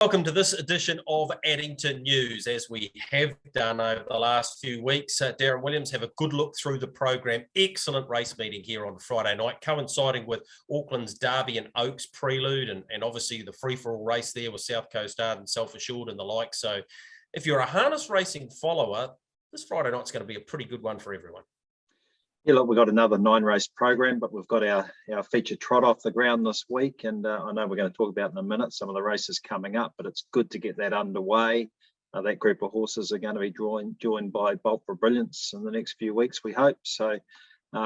Welcome to this edition of Addington News. As we have done over the last few weeks, Darren Williams have a good look through the program. Excellent race meeting here on Friday night, coinciding with Auckland's Derby and Oaks prelude, and obviously the free-for-all race there with South Coast Ard and Self-Assured and the like. So if you're a harness racing follower, this Friday night's going to be a pretty good one for everyone. Yeah, look, we've got another 9-race program, but we've got our featured trot off the ground this week, and I know we're going to talk about in a minute some of the races coming up, but it's good to get that underway. That group of horses are going to be joined by Bolt for Brilliance in the next few weeks, we hope. So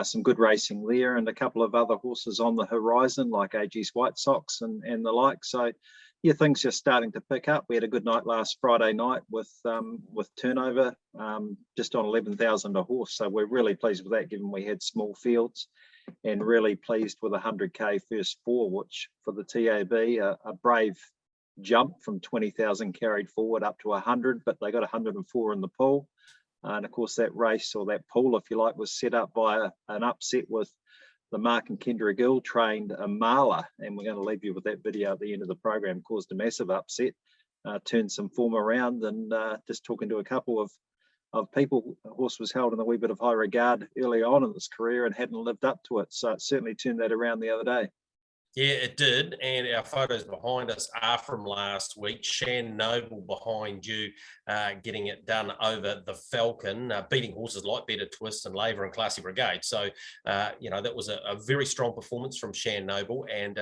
some good racing there, and a couple of other horses on the horizon like AG's White Sox and the like. So yeah, things are starting to pick up. We had a good night last Friday night with turnover just on 11,000 a horse. So we're really pleased with that, given we had small fields, and really pleased with 100k first four, which for the TAB, a brave jump from 20,000 carried forward up to 100, but they got 104 in the pool. And of course, that race, or that pool, if you like, was set up by an upset with the Mark and Kendra Gill trained Marla, and we're going to leave you with that video at the end of the program. Caused a massive upset, turned some form around, and just talking to a couple of people, the horse was held in a wee bit of high regard early on in his career and hadn't lived up to it. So it certainly turned that around the other day. Yeah, it did. And our photos behind us are from last week. Shan Noble behind you, getting it done over the Falcon, beating horses like Better Twist and Laver and Classy Brigade. So, that was a very strong performance from Shan Noble. And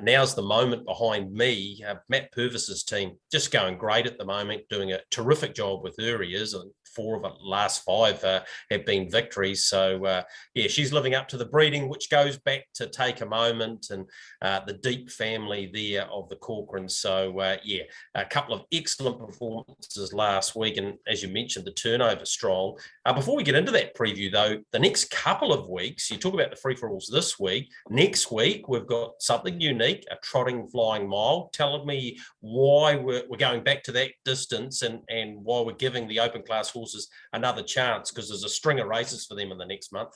now's the moment behind me. Matt Purvis's team just going great at the moment, doing a terrific job with her. He is, and 4 of the last 5 have been victories. So, she's living up to the breeding, which goes back to Take a Moment and the deep family there of the Corcorans. So, a couple of excellent performances last week. And as you mentioned, the turnover strong. Before we get into that preview, though, the next couple of weeks, you talk about the free-for-alls this week. Next week, we've got something unique, a trotting flying mile. Tell me why we're going back to that distance and why we're giving the open class horses another chance, because there's a string of races for them in the next month.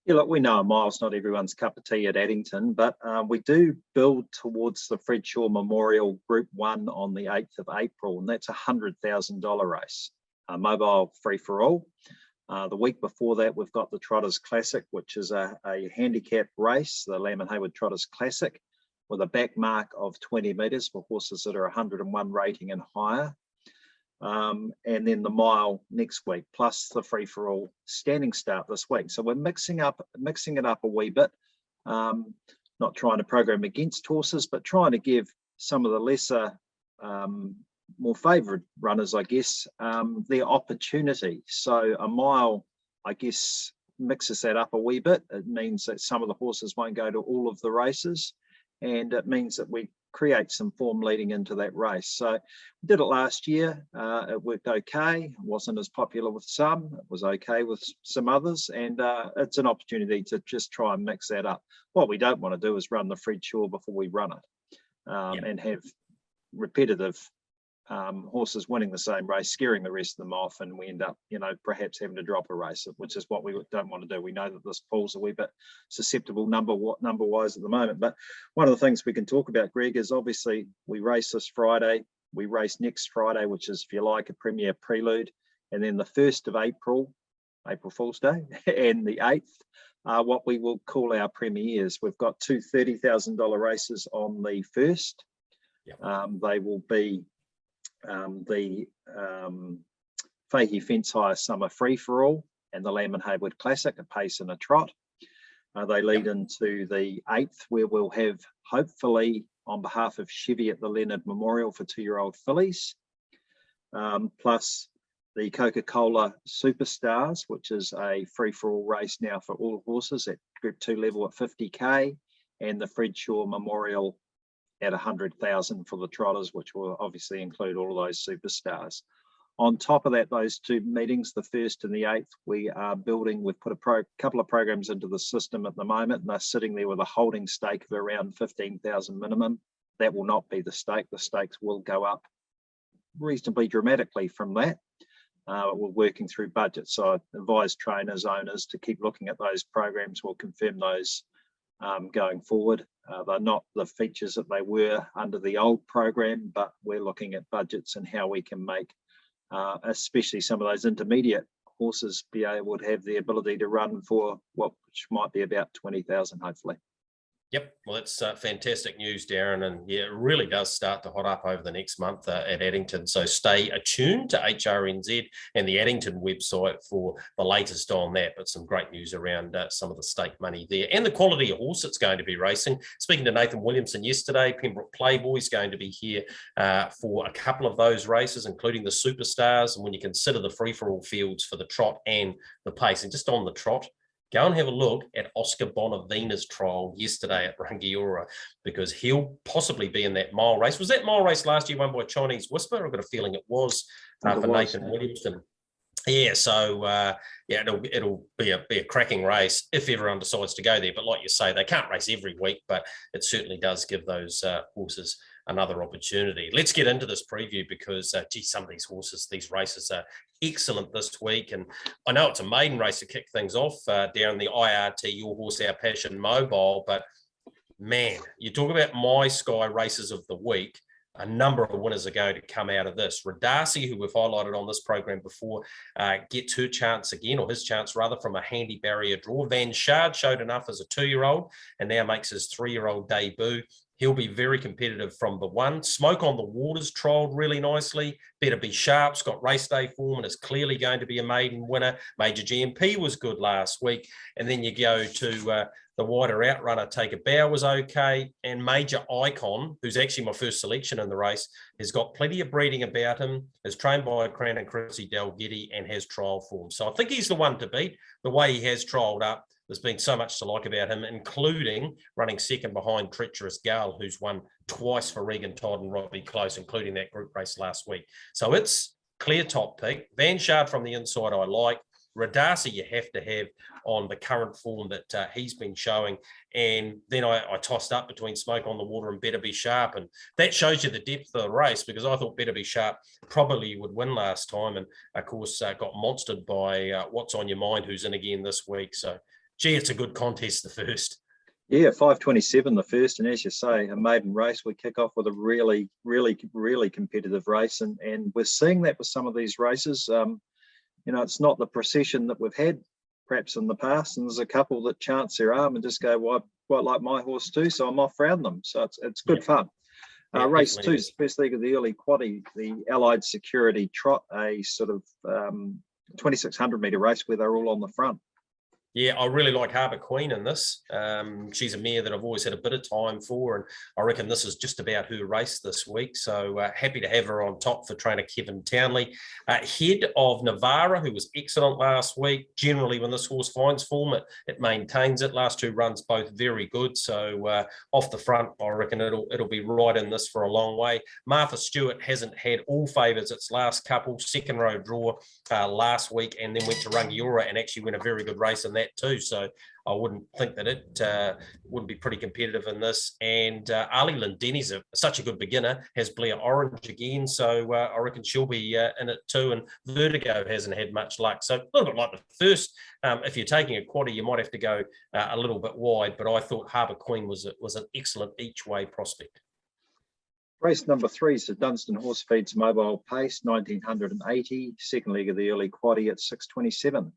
Yeah, look, we know a mile's not everyone's cup of tea at Addington, but we do build towards the Fred Shaw Memorial Group 1 on the 8th of April, and that's a $100,000 race, a mobile free-for-all. The week before that, we've got the Trotters Classic, which is a handicap race, the Lamb and Hayward Trotters Classic, with a back mark of 20 metres for horses that are 101 rating and higher. And then the mile next week, plus the free-for-all standing start this week. So we're mixing it up a wee bit, not trying to program against horses, but trying to give some of the lesser, more favoured runners, I guess, their opportunity. So a mile, I guess, mixes that up a wee bit. It means that some of the horses won't go to all of the races, and it means that we create some form leading into that race. So we did it last year. It worked okay. It wasn't as popular with some. It was okay with some others. And it's an opportunity to just try and mix that up. What we don't want to do is run the Fred Shaw before we run it, and have repetitive horses winning the same race, scaring the rest of them off, and we end up, perhaps having to drop a race, which is what we don't want to do. We know that this pool's a wee bit susceptible number-wise at the moment. But one of the things we can talk about, Greg, is obviously we race this Friday, we race next Friday, which is, if you like, a premier prelude, and then the 1st of April, April Fool's Day, and the 8th, what we will call our premieres. We've got 2 $30,000 races on the 1st. Yep. They will be the Fahey Fence Hire Summer Free-for-All and the Lamb and Hayward Classic, a pace and a trot. They lead into the 8th, where we'll have, hopefully, on behalf of Chevy at the Leonard Memorial for 2-year-old fillies, plus the Coca-Cola Superstars, which is a free-for-all race now for all horses at Group 2 level at 50k, and the Fred Shaw Memorial at 100,000 for the trotters, which will obviously include all of those superstars. On top of that, those 2 meetings, the 1st and the 8th, we are building. We've put a couple of programs into the system at the moment, and they're sitting there with a holding stake of around 15,000 minimum. That will not be the stake. The stakes will go up reasonably dramatically from that. We're working through budgets, so I advise trainers, owners to keep looking at those programs. We'll confirm those going forward. They're not the features that they were under the old program, but we're looking at budgets and how we can make, especially some of those intermediate horses, be able to have the ability to run for which might be about 20,000, hopefully. Yep, well, that's fantastic news, Darren, and yeah, it really does start to hot up over the next month at Addington. So stay attuned to HRNZ and the Addington website for the latest on that. But some great news around some of the stake money there and the quality of horse that's going to be racing. Speaking to Nathan Williamson yesterday, Pembroke Playboy's going to be here for a couple of those races, including the Superstars. And when you consider the free-for-all fields for the trot and the pace, and just on the trot, go and have a look at Oscar Bonavina's trial yesterday at Rangiora, because he'll possibly be in that mile race. Was that mile race last year won by Chinese Whisper? I've got a feeling it was for Nathan Williamson. Yeah, so it'll be a cracking race if everyone decides to go there. But like you say, they can't race every week, but it certainly does give those horses another opportunity. Let's get into this preview because, some of these horses, these races are excellent this week. And I know it's a maiden race to kick things off down the IRT, Your Horse, Our Passion Mobile. But, man, you talk about my Sky races of the week, a number of winners are going to come out of this. Radasi, who we've highlighted on this program before, gets her chance again, or his chance rather, from a handy barrier draw. Van Shard showed enough as a 2-year-old and now makes his 3-year-old debut. He'll be very competitive from the one. Smoke on the Waters trialled really nicely. Better Be Sharp's got race day form and is clearly going to be a maiden winner. Major GMP was good last week. And then you go to the wider outrunner, Take a Bow was okay. And Major Icon, who's actually my first selection in the race, has got plenty of breeding about him, is trained by Cran and Chrissy Dalgetty and has trial form. So I think he's the one to beat. The way he has trialled up, there's been so much to like about him, including running second behind Treacherous Gal, who's won twice for Regan Todd and Robbie Close, including that group race last week. So it's clear top pick. Van Shard from the inside I like. Radasi you have to have on the current form that he's been showing. And then I tossed up between Smoke on the Water and Better Be Sharp. And that shows you the depth of the race, because I thought Better Be Sharp probably would win last time. And, of course, got monstered by What's On Your Mind, who's in again this week. So, gee, it's a good contest, the first. Yeah, 5:27 the first, and as you say, a maiden race. We kick off with a really, really, really competitive race, and we're seeing that with some of these races. It's not the procession that we've had perhaps in the past, and there's a couple that chance their arm and just go, well, I quite like my horse too, so I'm off round them. So it's good fun. Race 2, first leg of the early quaddie, the Allied Security Trot, a sort of 2,600 metre race where they're all on the front. Yeah, I really like Harbour Queen in this. She's a mare that I've always had a bit of time for, and I reckon this is just about her race this week. So happy to have her on top for trainer Kevin Townley. Head of Navarra, who was excellent last week. Generally, when this horse finds form, it maintains it. Last 2 runs, both very good. So off the front, I reckon it'll be right in this for a long way. Martha Stewart hasn't had all favours its last couple. Second row draw last week, and then went to Rangiora and actually went a very good race in that too. So I wouldn't think that it wouldn't be pretty competitive in this. And Ali Lindeni's such a good beginner, has Blair Orange again. So I reckon she'll be in it too. And Vertigo hasn't had much luck. So a little bit like the first. If you're taking a quaddie, you might have to go a little bit wide. But I thought Harbour Queen was an excellent each way prospect. Race number 3 is the Dunstan Horse Feeds Mobile Pace, 1980. Second leg of the early quaddie at 6:27.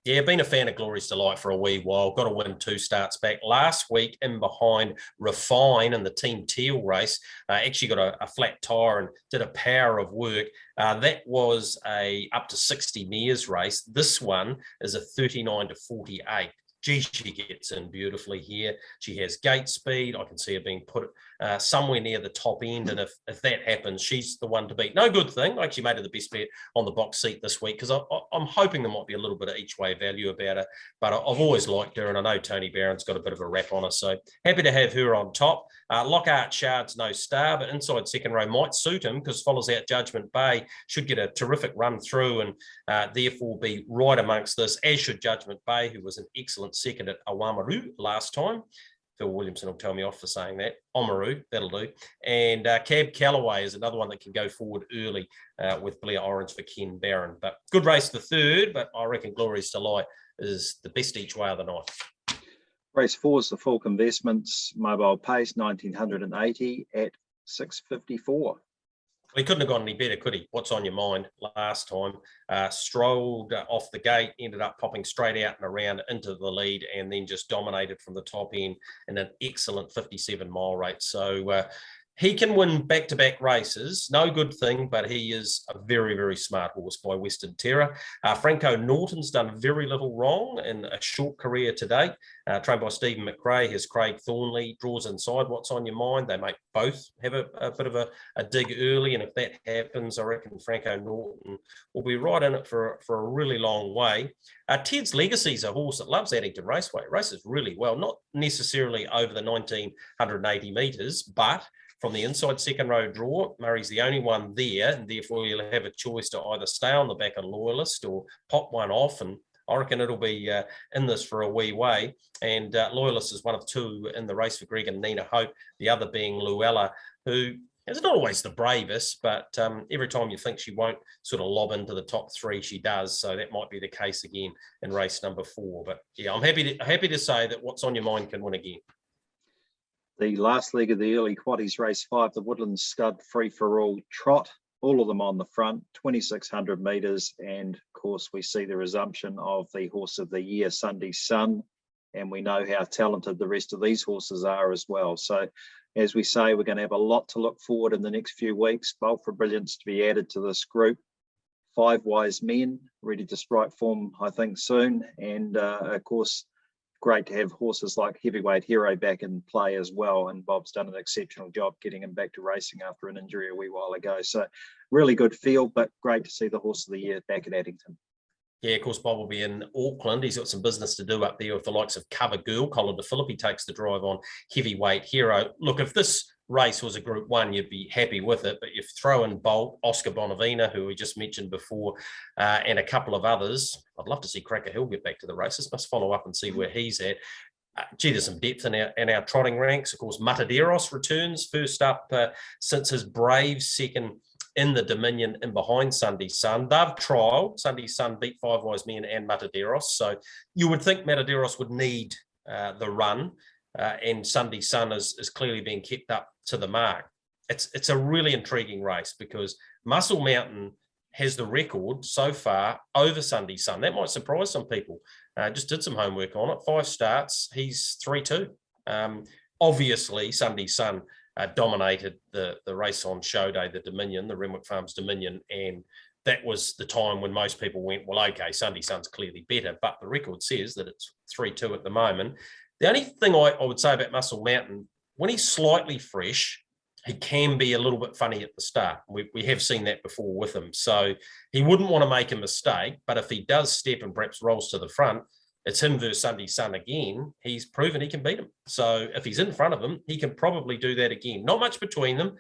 Yeah, been a fan of Glory's Delight for a wee while. Got to win 2 starts back. Last week, in behind Refine in the Team Teal race, actually got a flat tyre and did a power of work. That was a up to 60 metres race. This one is a 39 to 48. Gee, she gets in beautifully here. She has gate speed. I can see her being put somewhere near the top end. And if that happens, she's the one to beat. No good thing. I actually made her the best bet on the box seat this week because I'm hoping there might be a little bit of each way value about her. But I've always liked her, and I know Tony Barron's got a bit of a rap on her. So happy to have her on top. Lockhart Shard's no star, but inside second row might suit him because follows out Judgment Bay. Should get a terrific run through and therefore be right amongst this, as should Judgment Bay, who was an excellent second at Awamaru last time. Phil Williamson will tell me off for saying that. Oamaru, that'll do. And Cab Callaway is another one that can go forward early with Blair Orange for Ken Barron. But good race the third, but I reckon Glory's Delight is the best each way of the night. Race 4 is the Falk Investments Mobile Pace, 1980 at 6:54. He couldn't have gone any better, could he? What's on your mind? Last time, strolled off the gate, ended up popping straight out and around into the lead, and then just dominated from the top end in an excellent 57-mile rate. So he can win back-to-back races. No good thing, but he is a very, very smart horse by Western Terror. Franco Norton's done very little wrong in a short career to date. Trained by Stephen McRae, has Craig Thornley, draws inside. What's on your mind? They may both have a bit of a dig early, and if that happens, I reckon Franco Norton will be right in it for a really long way. Ted's Legacy is a horse that loves Addington Raceway. Races really well, not necessarily over the 1980 metres, but from the inside second row draw, Murray's the only one there, and therefore you'll have a choice to either stay on the back of Loyalist or pop one off, and I reckon it'll be in this for a wee way. And Loyalist is one of two in the race for Greg and Nina Hope, the other being Luella, who is not always the bravest, but every time you think she won't sort of lob into the top three, she does. So that might be the case again in race number 4. But yeah, I'm happy to say that What's on Your Mind can win again. The last leg of the early quaddies, race 5, the Woodland Stud Free for All Trot, all of them on the front, 2,600 metres. And of course, we see the resumption of the Horse of the Year, Sunday Sun. And we know how talented the rest of these horses are as well. So as we say, we're going to have a lot to look forward in the next few weeks. Bolt for Brilliance to be added to this group. 5 Wise Men ready to strike form, I think, soon. And of course, great to have horses like Heavyweight Hero back in play as well. And Bob's done an exceptional job getting him back to racing after an injury a wee while ago. So really good field, but great to see the Horse of the Year back at Addington. Yeah, of course, Bob will be in Auckland. He's got some business to do up there with the likes of Cover Girl. Colin De Philippi takes the drive on Heavyweight Hero. Look, if this race was a Group 1, you'd be happy with it, but you throw in Bolt, Oscar Bonavina, who we just mentioned before, and a couple of others. I'd love to see Cracker Hill get back to the races. Must follow up and see where he's at. Gee, there's some depth in our trotting ranks. Of course, Mataderos returns first up since his brave second in the Dominion in behind Sunday Sun. They've trialled. Sunday Sun beat 5 Wise Men and Mataderos. So you would think Mataderos would need the run, and Sunday Sun is clearly being kept up to the mark. It's a really intriguing race because Muscle Mountain has the record so far over Sunday Sun. That might surprise some people. Just did some homework on it. 5 starts, he's 3-2. Obviously, Sunday Sun dominated the race on show day, the Dominion, the Renwick Farms Dominion, and that was the time when most people went, well, okay, Sunday Sun's clearly better, but the record says that it's 3-2 at the moment. The only thing I would say about Muscle Mountain, when he's slightly fresh, he can be a little bit funny at the start. We have seen that before with him. So he wouldn't want to make a mistake, but if he does step and perhaps rolls to the front, it's him versus Sunday Sun again. He's proven he can beat him. So if he's in front of him, he can probably do that again. Not much between them.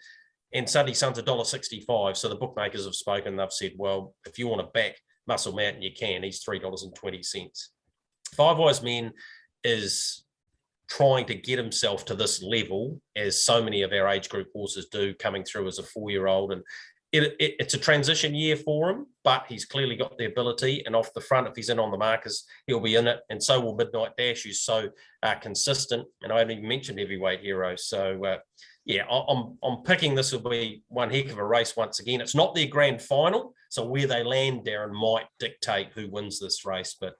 And Sunday Sun's $1.65. So the bookmakers have spoken. They've said, well, if you want to back Muscle Mountain, you can. He's $3.20. 5 Wise Men is trying to get himself to this level, as so many of our age group horses do, coming through as a 4-year-old. And it's a transition year for him, but he's clearly got the ability, and off the front, if he's in on the markers, he'll be in it, and so will Midnight Dash, who's so consistent. And I haven't even mentioned Heavyweight Hero. So yeah, I'm picking this will be one heck of a race once again. It's not their grand final, so where they land, Darren, might dictate who wins this race, but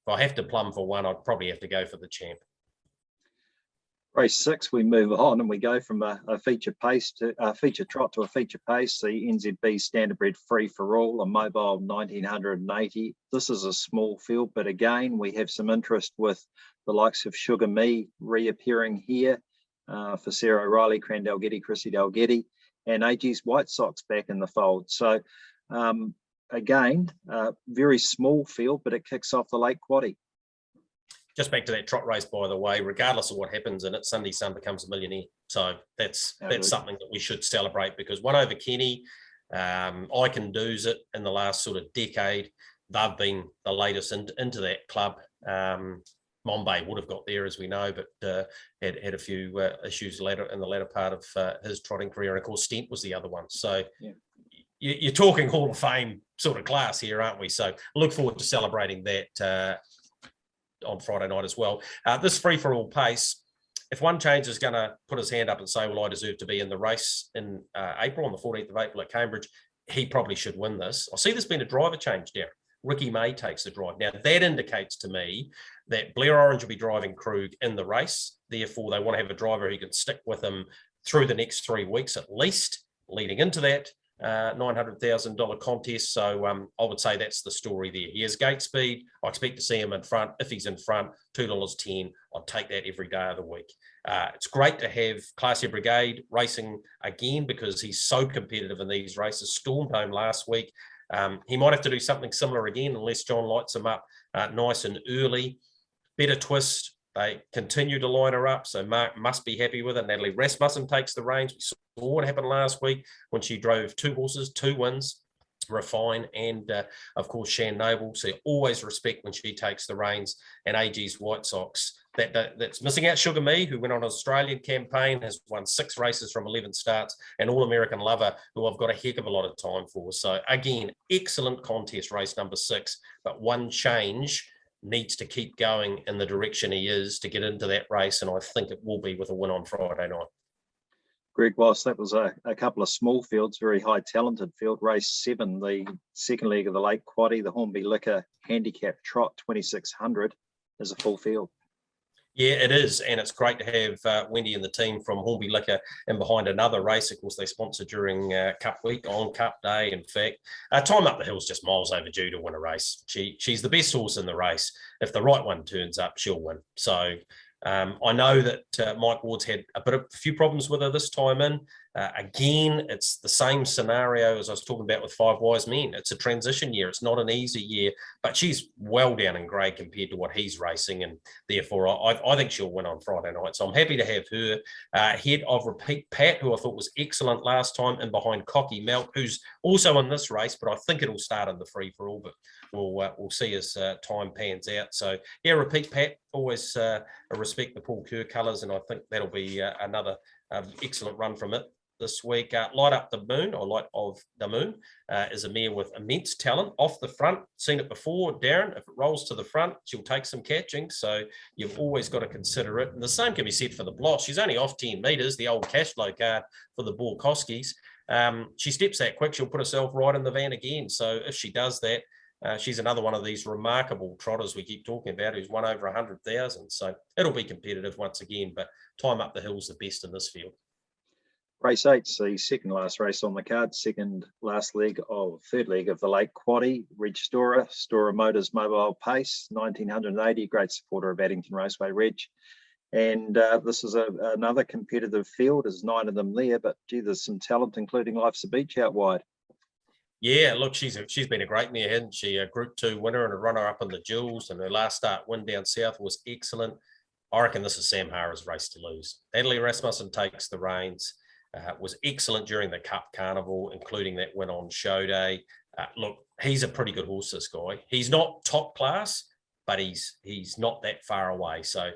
if I have to plumb for one, I'd probably have to go for the champ. Race 6, we move on and we go from a feature pace to a feature trot to a feature pace. The NZB Standardbred Free for All, a mobile 1980. This is a small field, but again, we have some interest with the likes of Sugar Me reappearing here for Sarah O'Reilly, Cran Dalgetty, Chrissy Dalgetty, and AG's White Sox back in the fold. So again, very small field, but it kicks off the late quaddie. Just back to that trot race, by the way, regardless of what happens in it, Sunday Sun becomes a millionaire. So that's something that we should celebrate, because One Over Kenny, I Can Do's it in the last sort of decade. They've been the latest into that club. Mombay would have got there, as we know, but had a few issues in the latter part of his trotting career. And of course, Stent was the other one. So yeah, you're talking Hall of Fame sort of class here, aren't we? So look forward to celebrating that on Friday night as well. This free-for-all pace, if One Change is going to put his hand up and say, well, I deserve to be in the race in April, on the 14th of April at Cambridge, he probably should win this. I see there's been a driver change there. Ricky May takes the drive. Now, that indicates to me that Blair Orange will be driving Krug in the race. Therefore, they want to have a driver who can stick with him through the next 3 weeks at least, leading into that $900,000 contest. So I would say that's the story there. He has gate speed. I expect to see him in front. If he's in front, $2.10. I'll take that every day of the week. It's great to have Classy Brigade racing again because he's so competitive in these races. Stormed home last week. He might have to do something similar again unless John lights him up nice and early. Better Twist. They continue to line her up, so Mark must be happy with it. Natalie Rasmussen takes the reins. We saw what happened last week when she drove 2 horses, 2 wins, Refine, and of course Shan Noble. So always respect when she takes the reins. And AG's White Sox. That's missing out Sugar Me, who went on an Australian campaign, has won 6 races from 11 starts, and All American Lover, who I've got a heck of a lot of time for. So again, excellent contest, race number 6, but One Change needs to keep going in the direction he is to get into that race, and I think it will be with a win on Friday night. Greg, whilst that was a couple of small fields, very high talented field, race 7, the second leg of the Lake Quaddie, the Hornby Liquor Handicap Trot 2600 is a full field. Yeah, it is, and it's great to have Wendy and the team from Hornby Liquor in behind another race. Of course, they sponsor during Cup Week, on Cup Day, in fact. Time Up the Hill's just miles overdue to win a race. She's the best horse in the race. If the right one turns up, she'll win. So I know that Mike Ward's had a few problems with her this time in. Again, it's the same scenario as I was talking about with Five Wise Men. It's a transition year. It's not an easy year, but she's well down in grade compared to what he's racing, and therefore I think she'll win on Friday night. So I'm happy to have her ahead of Repeat Pat, who I thought was excellent last time, and behind Cocky Milk, who's also in this race, but I think it'll start in the free-for-all, but we'll see as time pans out. So yeah, Repeat Pat, always respect the Paul Kerr colours, and I think that'll be another excellent run from it this week. Light Up the Moon, or Light of the Moon, is a mare with immense talent off the front. Seen it before, Darren. If it rolls to the front, she'll take some catching, so you've always got to consider it. And the same can be said for the Bloss. She's only off 10 metres, the old cash flow card for the Borkoskis. She steps that quick, she'll put herself right in the van again. So if she does that, she's another one of these remarkable trotters we keep talking about who's won over 100,000. So it'll be competitive once again, but Time Up the Hill's the best in this field. Race 8's the second last race on the card, third leg of the Lake Quaddie. Reg Stora Motors Mobile Pace, 1980, great supporter of Addington Raceway, Reg. And this is another competitive field. There's 9 of them there, but gee, there's some talent, including Life's a Beach out wide. Yeah, look, she's been a great mare, hasn't she? A Group 2 winner and a runner-up in the Jewels, and her last start win down south was excellent. I reckon this is Sam Hara's race to lose. Natalie Rasmussen takes the reins. Was excellent during the Cup Carnival, including that win on show day. Look, he's a pretty good horse, this guy. He's not top class, but he's not that far away. So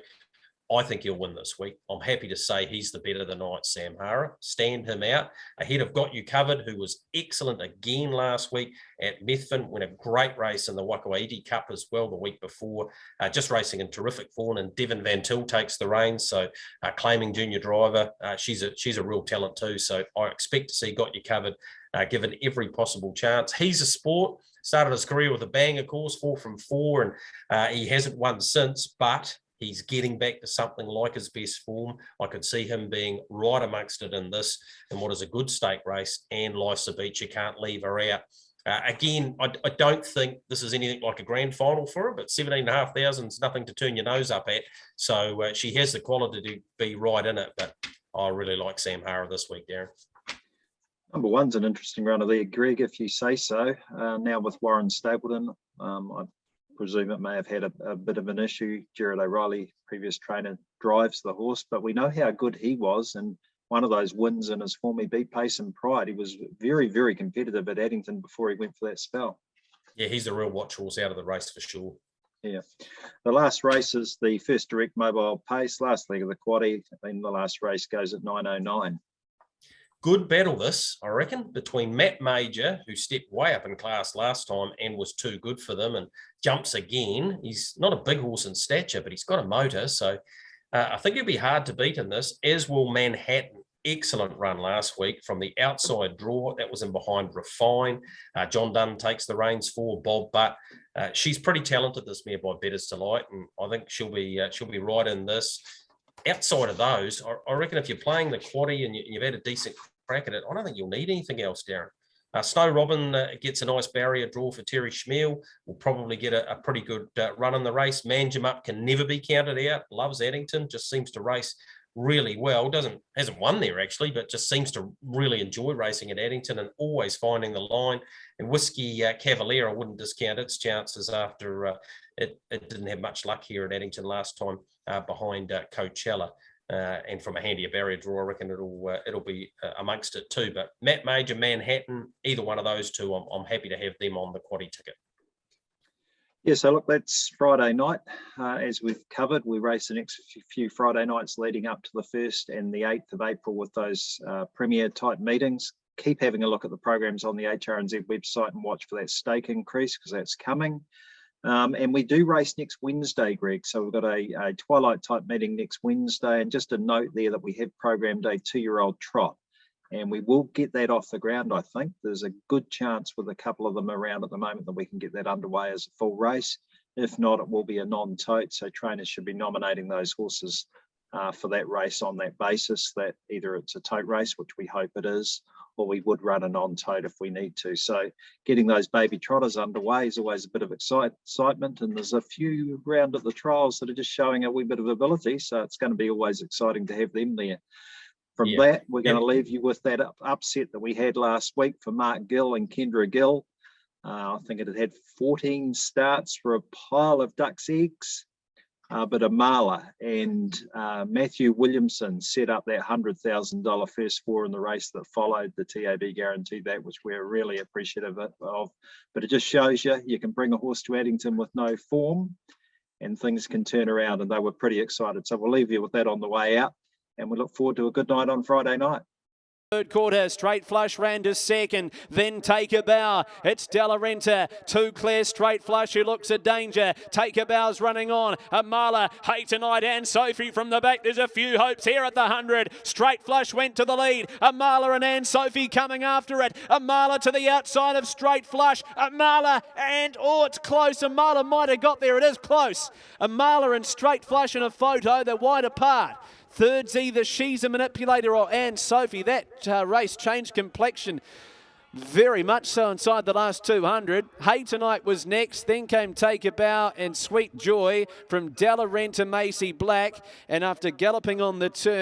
I think he'll win this week. I'm happy to say he's the better of the night, Sam Hara. Stand him out ahead of Got You Covered, who was excellent again last week at Methven. Won a great race in the Wakawaiti Cup as well the week before. Just racing in terrific form, and Devon Van Til takes the reins. So claiming junior driver, she's a real talent too. So I expect to see Got You Covered given every possible chance. He's a sport. Started his career with a bang, of course, 4 from 4, and he hasn't won since, but he's getting back to something like his best form. I could see him being right amongst it in this, and what is a good stake race, and Life's a Beach. You can't leave her out. Again, I don't think this is anything like a grand final for her, but 17,500 is nothing to turn your nose up at. So she has the quality to be right in it, but I really like Sam Hara this week, Darren. Number 1's an interesting runner there, Greg, if you say so. Now with Warren Stapleton, I presume it may have had a bit of an issue. Gerard O'Reilly, previous trainer, drives the horse, but we know how good he was, and one of those wins in his form, he beat Pace and Pride. He was very, very competitive at Addington before he went for that spell. Yeah, he's a real watch horse out of the race for sure. Yeah. The last race is the first direct mobile pace, last leg of the quaddie, and the last race goes at 9:09. Good battle this, I reckon, between Matt Major, who stepped way up in class last time and was too good for them and jumps again. He's not a big horse in stature, but he's got a motor. So I think he'll be hard to beat in this, as will Manhattan. Excellent run last week from the outside draw. That was in behind Refine. John Dunn takes the reins for Bob Butt. She's pretty talented, this mare by Bettor's Delight, and I think she'll be right in this. Outside of those, I reckon if you're playing the quaddie and you've had a decent crack at it, I don't think you'll need anything else, Darren. Snow Robin gets a nice barrier draw for Terry Schmiel. Will probably get a pretty good run in the race. Manjum Up can never be counted out. Loves Addington, just seems to race really well. Hasn't won there actually, but just seems to really enjoy racing at Addington and always finding the line. And Whiskey Cavalier, I wouldn't discount its chances after it didn't have much luck here at Addington last time behind Coachella. And from a handier barrier draw, I reckon it'll be amongst it too. But Matt Major, Manhattan, either one of those two, I'm happy to have them on the quaddie ticket. Yeah, so look, that's Friday night. As we've covered, we race the next few Friday nights leading up to the 1st and the 8th of April with those premier type meetings. Keep having a look at the programs on the HRNZ website and watch for that stake increase, because that's coming. And we do race next Wednesday, Greg. So we've got a twilight type meeting next Wednesday. And just a note there that we have programmed a 2-year-old trot. And we will get that off the ground, I think. There's a good chance with a couple of them around at the moment that we can get that underway as a full race. If not, it will be a non-tote. So trainers should be nominating those horses for that race on that basis, that either it's a tote race, which we hope it is, or we would run a non-tote if we need to. So getting those baby trotters underway is always a bit of excitement. And there's a few round at the trials that are just showing a wee bit of ability. So it's going to be always exciting to have them there. From that, we're going to leave you with that upset that we had last week for Mark Gill and Kendra Gill. I think it had 14 starts for a pile of duck's eggs, but Amala and Matthew Williamson set up that $100,000 first 4 in the race that followed the TAB guarantee, that which we're really appreciative of. But it just shows you can bring a horse to Addington with no form and things can turn around, and they were pretty excited. So we'll leave you with that on the way out. And we look forward to a good night on Friday night. Third quarter, Straight Flush ran to second, then Take a Bow. It's Delarenta, Too Clear, Straight Flush, who looks a danger. Take a Bow's running on. Amala, Hey Tonight, and Sophie from the back. There's a few hopes here at the 100. Straight Flush went to the lead. Amala and Anne Sophie coming after it. Amala to the outside of Straight Flush. Amala and, oh, it's close. Amala might have got there. It is close. Amala and Straight Flush in a photo. They're wide apart. Third's either She's a Manipulator or Anne Sophie. That race changed complexion very much so inside the last 200. Hey Tonight was next. Then came Take a Bow and Sweet Joy from Delarenta Macy Black. And after galloping on the turn,